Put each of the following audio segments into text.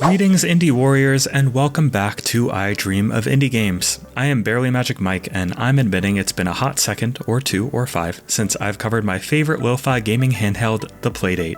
Greetings indie warriors and welcome back to I Dream of Indie Games. I am Barely Magic Mike and I'm admitting it's been a hot second or 2 or 5 since I've covered my favorite lo-fi gaming handheld, the Playdate.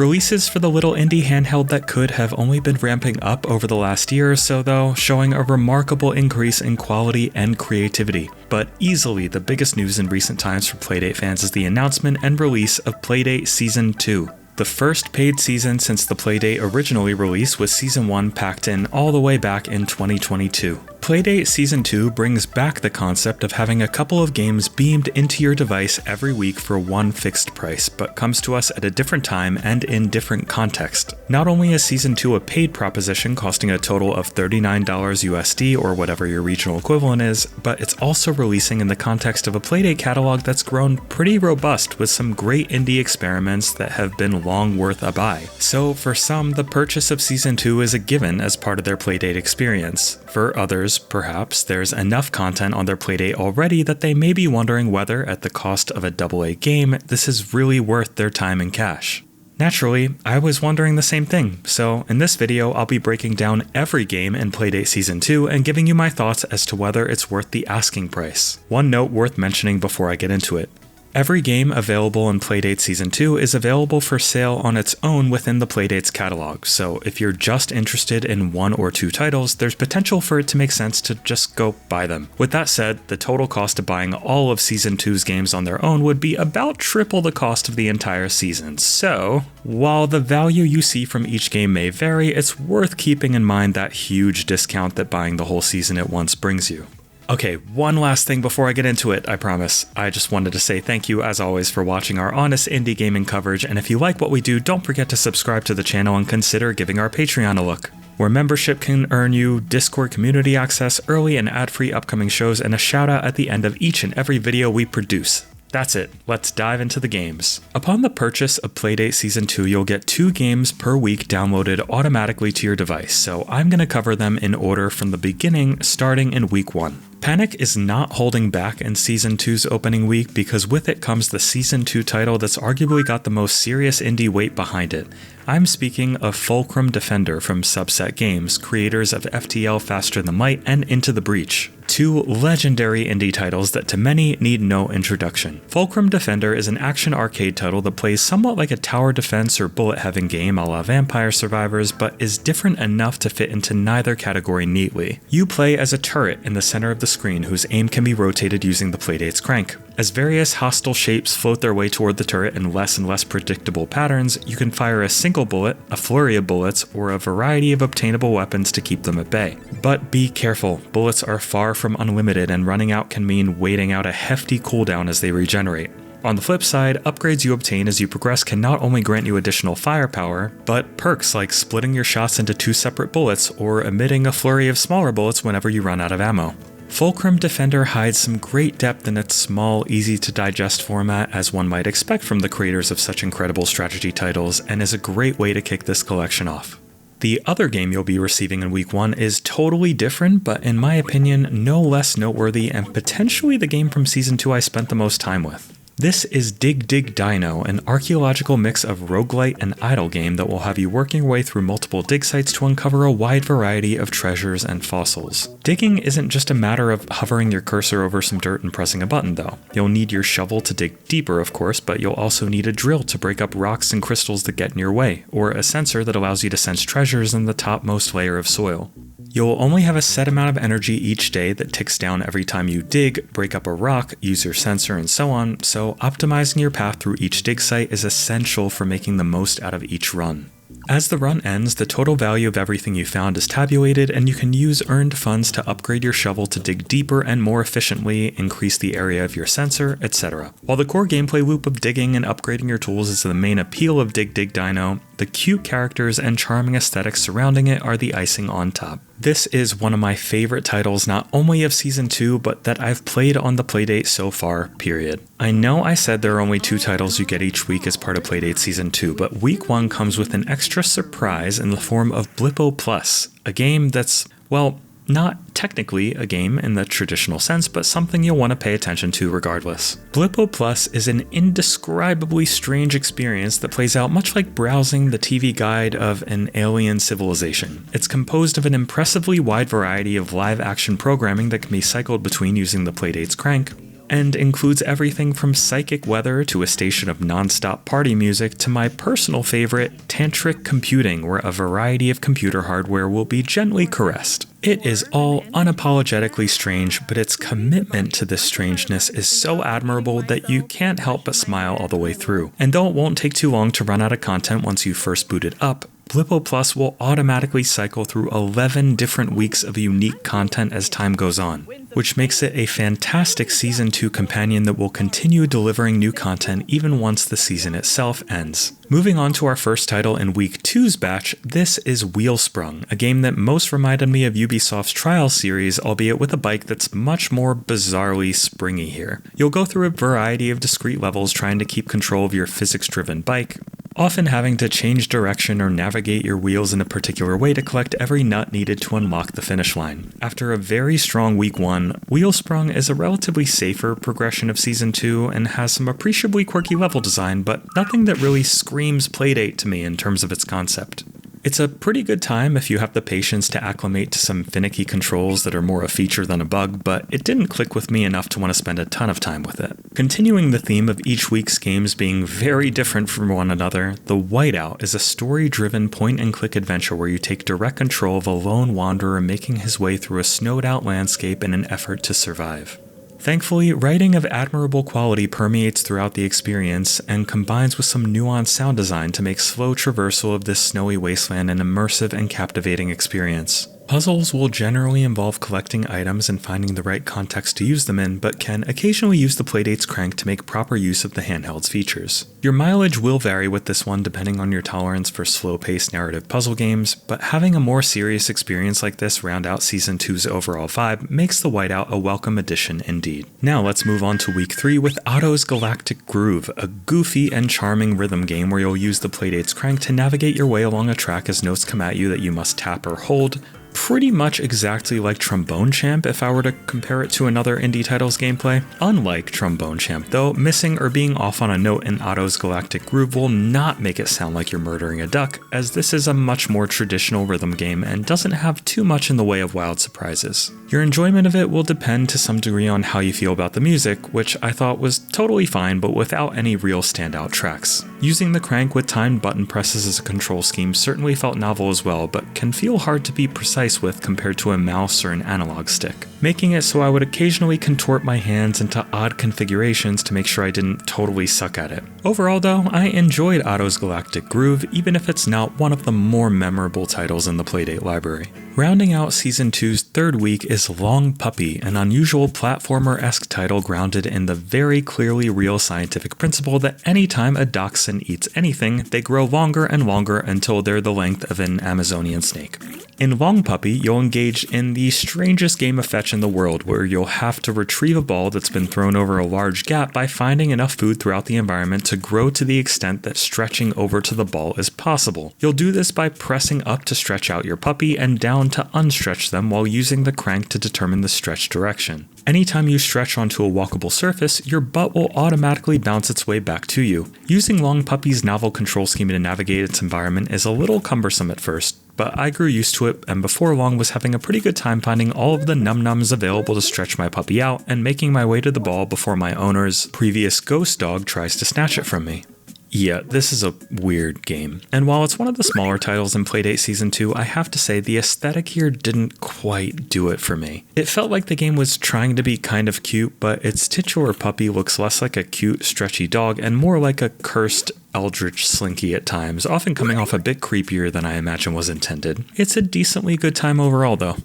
Releases for the little indie handheld that could have only been ramping up over the last year or so though, showing a remarkable increase in quality and creativity. But easily the biggest news in recent times for Playdate fans is the announcement and release of Playdate Season 2. The first paid season since the Playdate originally released was Season 1 packed in all the way back in 2022. Playdate Season 2 brings back the concept of having a couple of games beamed into your device every week for one fixed price, but comes to us at a different time and in different context. Not only is Season 2 a paid proposition costing a total of $39 USD or whatever your regional equivalent is, but it's also releasing in the context of a Playdate catalog that's grown pretty robust with some great indie experiments that have been long worth a buy. So for some, the purchase of Season 2 is a given as part of their Playdate experience. For others, perhaps there's enough content on their Playdate already that they may be wondering whether, at the cost of a AA game, this is really worth their time and cash. Naturally, I was wondering the same thing, so in this video I'll be breaking down every game in Playdate Season 2 and giving you my thoughts as to whether it's worth the asking price. One note worth mentioning before I get into it. Every game available in Playdate Season 2 is available for sale on its own within the Playdate's catalog, so if you're just interested in 1 or 2 titles, there's potential for it to make sense to just go buy them. With that said, the total cost of buying all of Season 2's games on their own would be about triple the cost of the entire season, so while the value you see from each game may vary, it's worth keeping in mind that huge discount that buying the whole season at once brings you. Okay, one last thing before I get into it, I promise. I just wanted to say thank you as always for watching our honest indie gaming coverage, and if you like what we do, don't forget to subscribe to the channel and consider giving our Patreon a look, where membership can earn you Discord community access, early and ad-free upcoming shows, and a shout out at the end of each and every video we produce. That's it, let's dive into the games. Upon the purchase of Playdate Season 2, you'll get 2 games per week downloaded automatically to your device, so I'm going to cover them in order from the beginning, starting in week 1. Panic is not holding back in Season 2's opening week because with it comes the Season 2 title that's arguably got the most serious indie weight behind it. I'm speaking of Fulcrum Defender from Subset Games, creators of FTL Faster Than Light and Into the Breach. 2 legendary indie titles that to many need no introduction. Fulcrum Defender is an action arcade title that plays somewhat like a tower defense or bullet-heavy game a la Vampire Survivors, but is different enough to fit into neither category neatly. You play as a turret in the center of the screen whose aim can be rotated using the Playdate's crank. As various hostile shapes float their way toward the turret in less and less predictable patterns, you can fire a single bullet, a flurry of bullets, or a variety of obtainable weapons to keep them at bay. But be careful, bullets are far from unlimited and running out can mean waiting out a hefty cooldown as they regenerate. On the flip side, upgrades you obtain as you progress can not only grant you additional firepower, but perks like splitting your shots into 2 separate bullets or emitting a flurry of smaller bullets whenever you run out of ammo. Fulcrum Defender hides some great depth in its small, easy-to-digest format, as one might expect from the creators of such incredible strategy titles, and is a great way to kick this collection off. The other game you'll be receiving in week 1 is totally different, but in my opinion, no less noteworthy and potentially the game from Season 2 I spent the most time with. This is Dig Dino, an archaeological mix of roguelite and idle game that will have you working your way through multiple dig sites to uncover a wide variety of treasures and fossils. Digging isn't just a matter of hovering your cursor over some dirt and pressing a button though. You'll need your shovel to dig deeper of course, but you'll also need a drill to break up rocks and crystals that get in your way, or a sensor that allows you to sense treasures in the topmost layer of soil. You'll only have a set amount of energy each day that ticks down every time you dig, break up a rock, use your sensor, and so on, so optimizing your path through each dig site is essential for making the most out of each run. As the run ends, the total value of everything you found is tabulated, and you can use earned funds to upgrade your shovel to dig deeper and more efficiently, increase the area of your sensor, etc. While the core gameplay loop of digging and upgrading your tools is the main appeal of Dig Dino, the cute characters and charming aesthetics surrounding it are the icing on top. This is one of my favorite titles not only of Season 2, but that I've played on the Playdate so far, period. I know I said there are only 2 titles you get each week as part of Playdate Season 2, but week 1 comes with an extra surprise in the form of Blippo Plus, a game that's, well, Not technically a game in the traditional sense, but something you'll want to pay attention to regardless. Blippo Plus is an indescribably strange experience that plays out much like browsing the TV guide of an alien civilization. It's composed of an impressively wide variety of live-action programming that can be cycled between using the Playdate's crank, and includes everything from psychic weather to a station of non-stop party music to my personal favorite, tantric computing, where a variety of computer hardware will be gently caressed. It is all unapologetically strange, but its commitment to this strangeness is so admirable that you can't help but smile all the way through. And though it won't take too long to run out of content once you first boot it up, Blippo Plus will automatically cycle through 11 different weeks of unique content as time goes on, which makes it a fantastic Season 2 companion that will continue delivering new content even once the season itself ends. Moving on to our first title in Week 2's batch, this is Wheelsprung, a game that most reminded me of Ubisoft's Trials series, albeit with a bike that's much more bizarrely springy here. You'll go through a variety of discrete levels trying to keep control of your physics-driven bike, often having to change direction or navigate your wheels in a particular way to collect every nut needed to unlock the finish line. After a very strong Week 1, Wheelsprung is a relatively safer progression of Season 2 and has some appreciably quirky level design, but nothing that really screams Playdate to me in terms of its concept. It's a pretty good time if you have the patience to acclimate to some finicky controls that are more a feature than a bug, but it didn't click with me enough to want to spend a ton of time with it. Continuing the theme of each week's games being very different from one another, the Whiteout is a story-driven point-and-click adventure where you take direct control of a lone wanderer making his way through a snowed-out landscape in an effort to survive. Thankfully, writing of admirable quality permeates throughout the experience and combines with some nuanced sound design to make slow traversal of this snowy wasteland an immersive and captivating experience. Puzzles will generally involve collecting items and finding the right context to use them in, but can occasionally use the Playdate's crank to make proper use of the handheld's features. Your mileage will vary with this one depending on your tolerance for slow-paced narrative puzzle games, but having a more serious experience like this round out Season 2's overall vibe makes the Whiteout a welcome addition indeed. Now let's move on to Week 3 with Otto's Galactic Groove, a goofy and charming rhythm game where you'll use the Playdate's crank to navigate your way along a track as notes come at you that you must tap or hold, pretty much exactly like Trombone Champ if I were to compare it to another indie title's gameplay. Unlike Trombone Champ though, missing or being off on a note in Otto's Galactic Groove will not make it sound like you're murdering a duck, as this is a much more traditional rhythm game and doesn't have too much in the way of wild surprises. Your enjoyment of it will depend to some degree on how you feel about the music, which I thought was totally fine but without any real standout tracks. Using the crank with timed button presses as a control scheme certainly felt novel as well, but can feel hard to be precise with compared to a mouse or an analog stick, making it so I would occasionally contort my hands into odd configurations to make sure I didn't totally suck at it. Overall though, I enjoyed Otto's Galactic Groove, even if it's not one of the more memorable titles in the Playdate library. Rounding out Season 2's third week is Long Puppy, an unusual platformer-esque title grounded in the very clearly real scientific principle that anytime a dachshund eats anything, they grow longer and longer until they're the length of an Amazonian snake. In Long Puppy, you'll engage in the strangest game of fetch in the world, where you'll have to retrieve a ball that's been thrown over a large gap by finding enough food throughout the environment to grow to the extent that stretching over to the ball is possible. You'll do this by pressing up to stretch out your puppy and down to unstretch them while using the crank to determine the stretch direction. Anytime you stretch onto a walkable surface, your butt will automatically bounce its way back to you. Using Long Puppy's novel control scheme to navigate its environment is a little cumbersome at first, but I grew used to it and before long was having a pretty good time finding all of the num-nums available to stretch my puppy out and making my way to the ball before my owner's previous ghost dog tries to snatch it from me. Yeah, this is a weird game. And while it's one of the smaller titles in Playdate Season 2, I have to say the aesthetic here didn't quite do it for me. It felt like the game was trying to be kind of cute, but its titular puppy looks less like a cute, stretchy dog and more like a cursed eldritch slinky at times, often coming off a bit creepier than I imagine was intended. It's a decently good time overall though.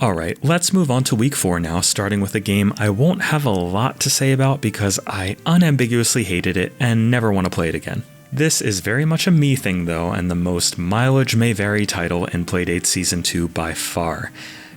Alright, let's move on to Week 4 now, starting with a game I won't have a lot to say about because I unambiguously hated it and never want to play it again. This is very much a me thing though, and the most mileage may vary title in Playdate Season 2 by far.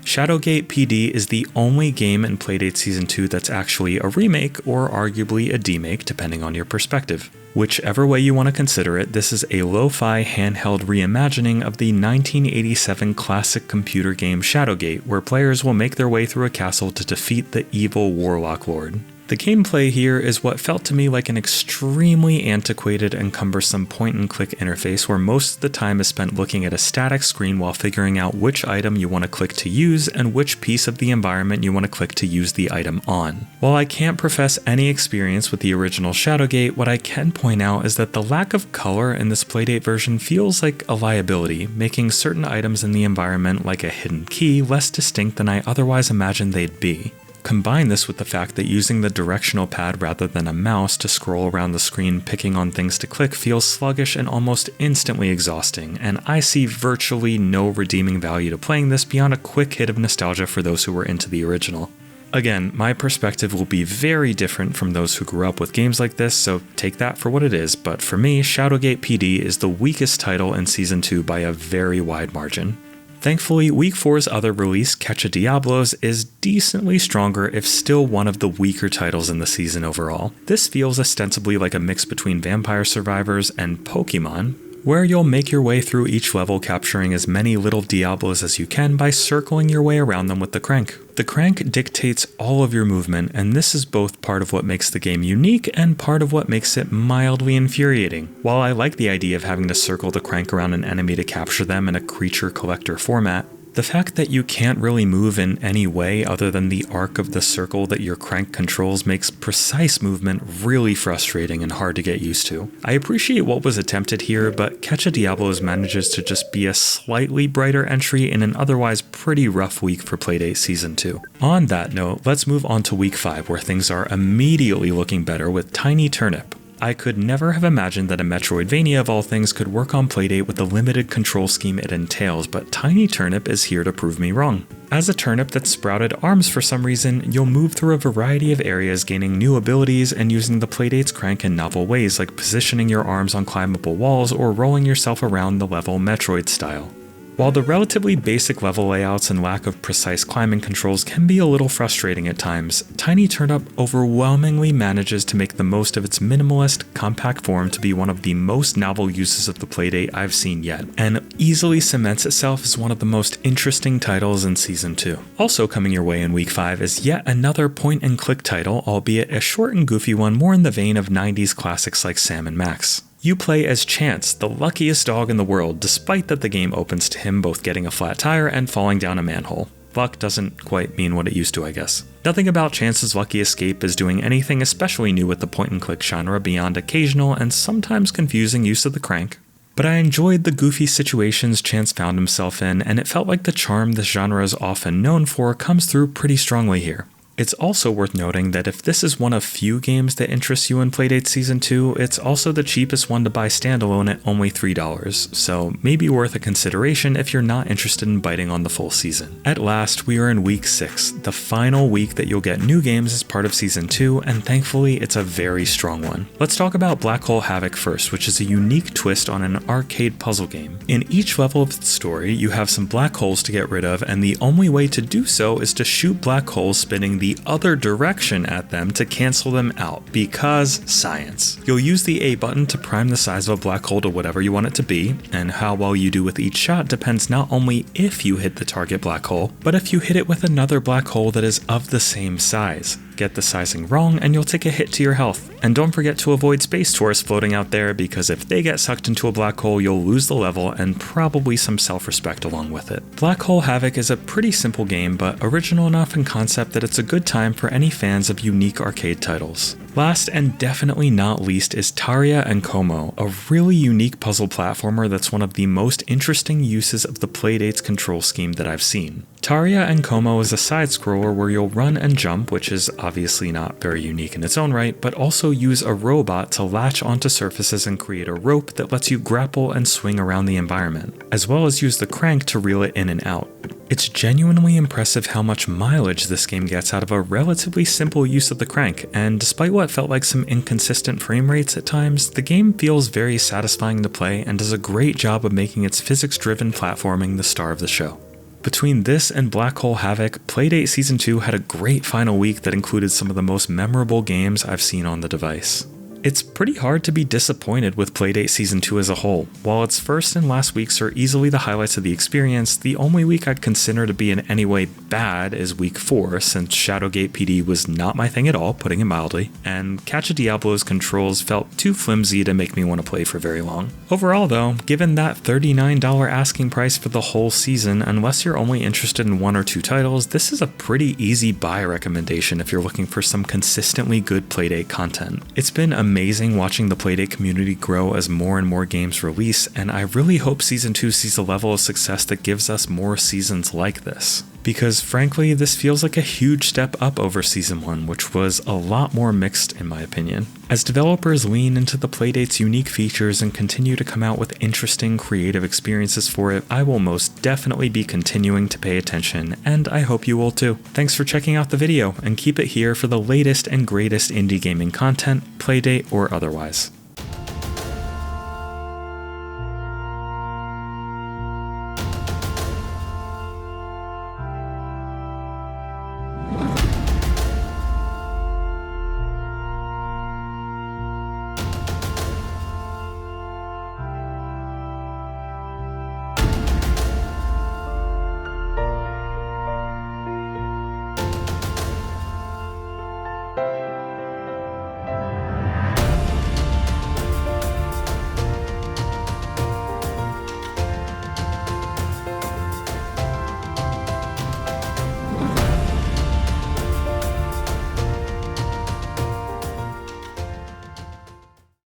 Shadowgate PD is the only game in Playdate Season 2 that's actually a remake or arguably a demake depending on your perspective. Whichever way you want to consider it, this is a lo-fi handheld reimagining of the 1987 classic computer game Shadowgate, where players will make their way through a castle to defeat the evil Warlock Lord. The gameplay here is what felt to me like an extremely antiquated and cumbersome point-and-click interface where most of the time is spent looking at a static screen while figuring out which item you want to click to use and which piece of the environment you want to click to use the item on. While I can't profess any experience with the original Shadowgate, what I can point out is that the lack of color in this Playdate version feels like a liability, making certain items in the environment like a hidden key less distinct than I otherwise imagined they'd be. Combine this with the fact that using the directional pad rather than a mouse to scroll around the screen picking on things to click feels sluggish and almost instantly exhausting, and I see virtually no redeeming value to playing this beyond a quick hit of nostalgia for those who were into the original. Again, my perspective will be very different from those who grew up with games like this, so take that for what it is, but for me, Shadowgate PD is the weakest title in Season 2 by a very wide margin. Thankfully, Week 4's other release, CatchaDiablos, is decently stronger if still one of the weaker titles in the season overall. This feels ostensibly like a mix between Vampire Survivors and Pokemon, where you'll make your way through each level capturing as many little Diablos as you can by circling your way around them with the crank. The crank dictates all of your movement, and this is both part of what makes the game unique and part of what makes it mildly infuriating. While I like the idea of having to circle the crank around an enemy to capture them in a creature collector format, the fact that you can't really move in any way other than the arc of the circle that your crank controls makes precise movement really frustrating and hard to get used to. I appreciate what was attempted here, but CatchaDiablos manages to just be a slightly brighter entry in an otherwise pretty rough week for Playdate Season 2. On that note, let's move on to Week 5, where things are immediately looking better with Tiny Turnip. I could never have imagined that a Metroidvania of all things could work on Playdate with the limited control scheme it entails, but Tiny Turnip is here to prove me wrong. As a turnip that sprouted arms for some reason, you'll move through a variety of areas gaining new abilities and using the Playdate's crank in novel ways like positioning your arms on climbable walls or rolling yourself around the level Metroid style. While the relatively basic level layouts and lack of precise climbing controls can be a little frustrating at times, Tiny Turnip overwhelmingly manages to make the most of its minimalist, compact form to be one of the most novel uses of the Playdate I've seen yet, and easily cements itself as one of the most interesting titles in Season 2. Also coming your way in Week 5 is yet another point-and-click title, albeit a short and goofy one more in the vein of 90s classics like Sam & Max. You play as Chance, the luckiest dog in the world, despite that the game opens to him both getting a flat tire and falling down a manhole. Luck doesn't quite mean what it used to, I guess. Nothing about Chance's lucky escape is doing anything especially new with the point-and-click genre beyond occasional and sometimes confusing use of the crank. But I enjoyed the goofy situations Chance found himself in, and it felt like the charm this genre is often known for comes through pretty strongly here. It's also worth noting that if this is one of few games that interests you in Playdate Season 2, it's also the cheapest one to buy standalone at only $3, so maybe worth a consideration if you're not interested in biting on the full season. At last, we are in Week 6, the final week that you'll get new games as part of Season 2, and thankfully it's a very strong one. Let's talk about Black Hole Havoc first, which is a unique twist on an arcade puzzle game. In each level of the story, you have some black holes to get rid of, and the only way to do so is to shoot black holes spinning the other direction at them to cancel them out, because science. You'll use the A button to prime the size of a black hole to whatever you want it to be, and how well you do with each shot depends not only if you hit the target black hole, but if you hit it with another black hole that is of the same size. Get the sizing wrong and you'll take a hit to your health. And don't forget to avoid space tourists floating out there, because if they get sucked into a black hole, you'll lose the level and probably some self-respect along with it. Black Hole Havoc is a pretty simple game, but original enough in concept that it's a good time for any fans of unique arcade titles. Last and definitely not least is Taria Como, a really unique puzzle platformer that's one of the most interesting uses of the Playdate's control scheme that I've seen. Taria Como is a side-scroller where you'll run and jump, which is obviously not very unique in its own right, but also use a robot to latch onto surfaces and create a rope that lets you grapple and swing around the environment, as well as use the crank to reel it in and out. It's genuinely impressive how much mileage this game gets out of a relatively simple use of the crank, and despite what felt like some inconsistent frame rates at times, the game feels very satisfying to play and does a great job of making its physics-driven platforming the star of the show. Between this and Black Hole Havoc, Playdate Season 2 had a great final week that included some of the most memorable games I've seen on the device. It's pretty hard to be disappointed with Playdate Season 2 as a whole. While its first and last weeks are easily the highlights of the experience, the only week I'd consider to be in any way bad is week 4, since Shadowgate PD was not my thing at all, putting it mildly, and CatchaDiablos controls felt too flimsy to make me want to play for very long. Overall though, given that $39 asking price for the whole season, unless you're only interested in 1 or 2 titles, this is a pretty easy buy recommendation if you're looking for some consistently good Playdate content. It's been amazing watching the Playdate community grow as more and more games release, and I really hope Season 2 sees a level of success that gives us more seasons like this. Because frankly, this feels like a huge step up over Season 1, which was a lot more mixed in my opinion. As developers lean into the Playdate's unique features and continue to come out with interesting creative experiences for it, I will most definitely be continuing to pay attention, and I hope you will too. Thanks for checking out the video, and keep it here for the latest and greatest indie gaming content, Playdate or otherwise.